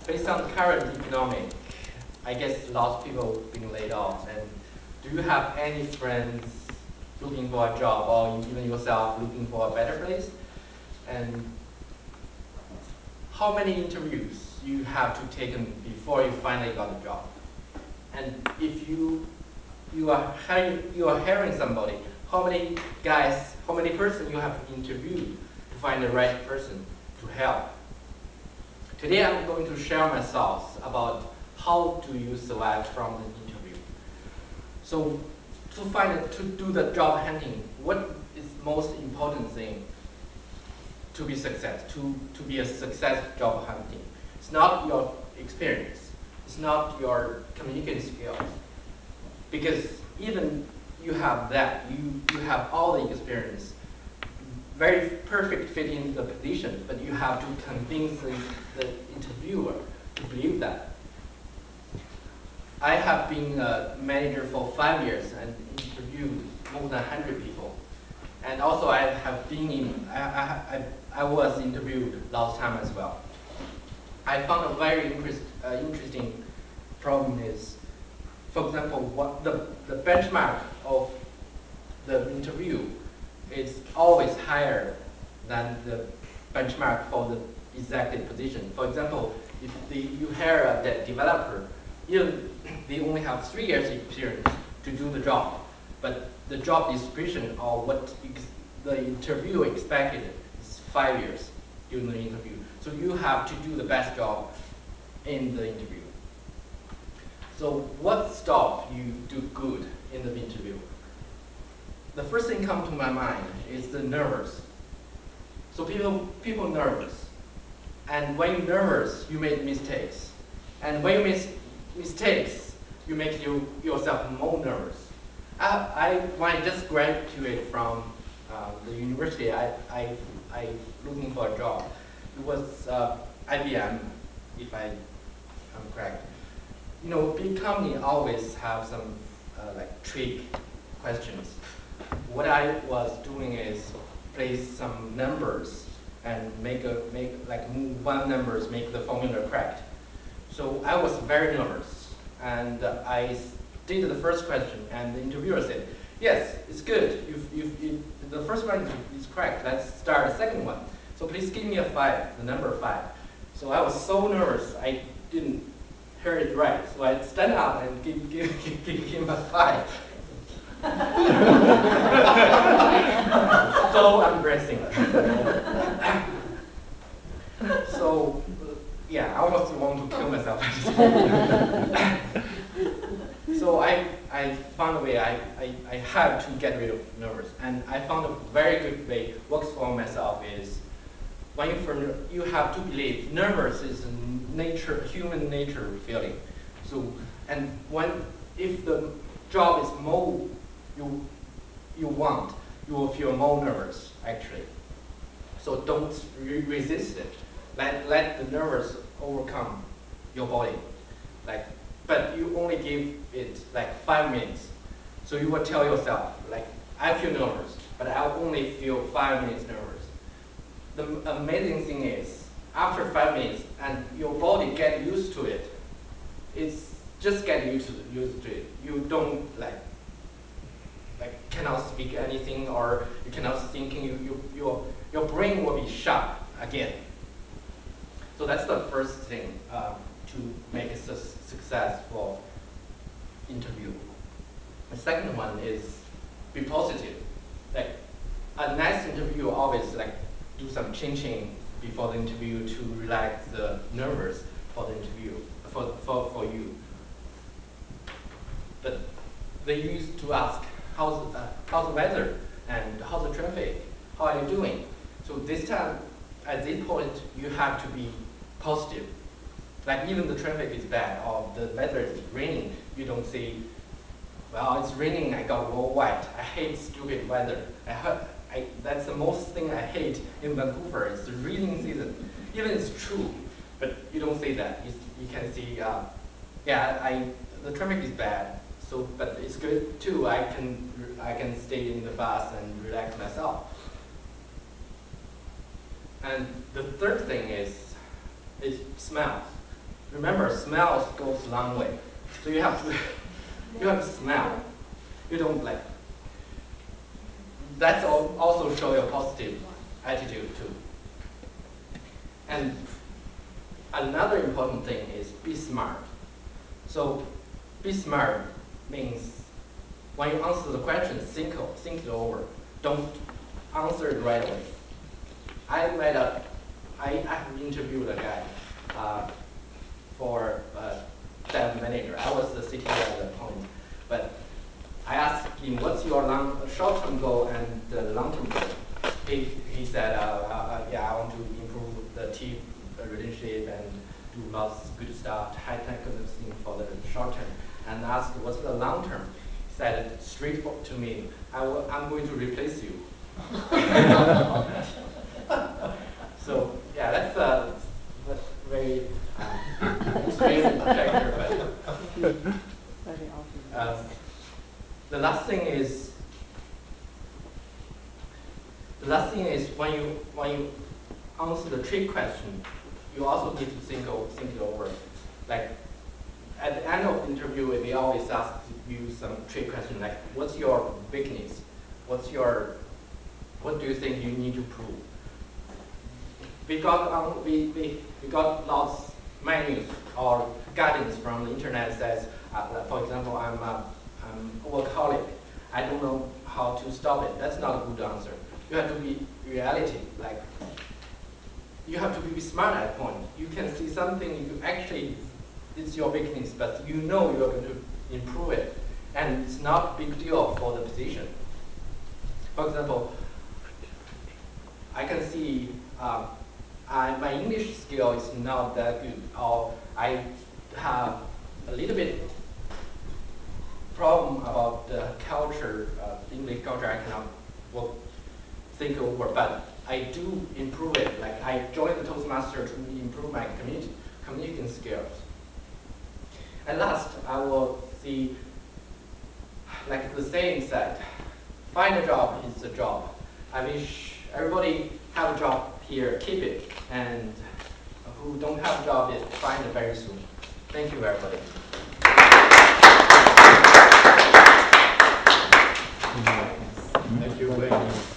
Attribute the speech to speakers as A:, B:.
A: based on the current economic, I guess lots of people being laid off. And do you have any friends looking for a job, or even yourself looking for a better place? And how many interviews you have to taken before you finally got a job? And if you are hiring somebody, how many person you have interviewed to find the right person to help? Today I'm going to share my thoughts about how do you select from the interview. So to do the job hunting, what is most important thing to be a success job hunting? It's not your experience, it's not your communicating skills. Because even you have that, you have all the experience, very perfect fit into the position, but you have to convince the interviewer to believe that. I have been a manager for 5 years and interviewed more than 100 people. And also I have been in, I was interviewed last time as well. I found a very interesting problem is, for example, what the benchmark of the interview is always higher than the benchmark for the executive position. For example, if you hire a developer, even they only have 3 years experience to do the job, but the job description or what the interviewer expected is 5 years during the interview. So you have to do the best job in the interview. So what stops you do good in the interview? The first thing come to my mind is the nervous. So people nervous. And when you're nervous, you make mistakes. And when you make mistakes, you make yourself more nervous. When I just graduated from the university, I looking for a job. It was IBM, if I'm correct. You know, big company always have some like trick questions. What I was doing is place some numbers and move one numbers, make the formula correct. So I was very nervous, and I did the first question, and the interviewer said, "Yes, it's good. The first one is correct. Let's start the second one. So please give me a 5, the number 5." So I was so nervous, I didn't hear it right. So I stand up and give him a 5. So embarrassing. So yeah, I almost want to kill myself. So I found a way, I had to get rid of nervous. And I found a very good way, works for myself, is when you have to believe nervous is a human nature feeling. So, and if the job is more you want, you will feel more nervous actually. So don't resist it. Let the nervous overcome your body. But you only give it like 5 minutes. So you will tell yourself, like, I feel nervous, but I'll only feel 5 minutes nervous. The amazing thing is, after 5 minutes, and your body get used to it, it's just get used to it. You don't cannot speak anything, or you cannot think. Your brain will be sharp again. So that's the first thing to make a successful interview. The second one is be positive. Like a nice interview always do some changing before the interview to relax the nerves for the interview for you. But they used to ask how's the weather and how's the traffic, how are you doing? So this time, at this point, you have to be positive. Like even the traffic is bad or the weather is raining, you don't say, well, it's raining, I got all white. I hate stupid weather. That's the most thing I hate in Vancouver. It's the raining season. Even it's true, but you don't say that. You can see, the traffic is bad. So, but it's good too. I can stay in the bus and relax myself. And the third thing is smells. remember, smell goes a long way. So you have to, you have to smell. You don't like. That's also show your positive attitude too. And another important thing is be smart. So be smart means when you answer the question, think it over. Don't answer it right away. I have interviewed a guy for dev manager. I was the CTO at that point, but I asked him, "What's your short-term goal and the long-term goal?" He said, "Yeah, I want to improve the team relationship and do lots of good stuff, high-tech kind of thing for the short term." And asked, "What's the long term?" He said straightforward to me, "I'm going to replace you." So yeah, that's very extreme factor, but the last thing is when you answer the trick question, you also need to think it over. Like at the end of the interview, they always ask you some trick question like, "What's your weakness? What do you think you need to prove?" We got lots menus or guidance from the internet says, for example, I'm a workaholic. I don't know how to stop it. That's not a good answer. You have to be reality. Like you have to be smart at that point. You can see something you actually it's your weakness, but you know you're going to improve it, and it's not a big deal for the position. For example, I can see my English skill is not that good, or I have a little bit problem about the culture, English culture. I cannot think over, but I do improve it. Like I joined the Toastmaster to improve my communicating skills. And last, I will see, like the saying said, find a job is a job. I wish everybody have a job here, keep it, and who don't have a job, find it very soon. Thank you, everybody.
B: Thank you, Wayne.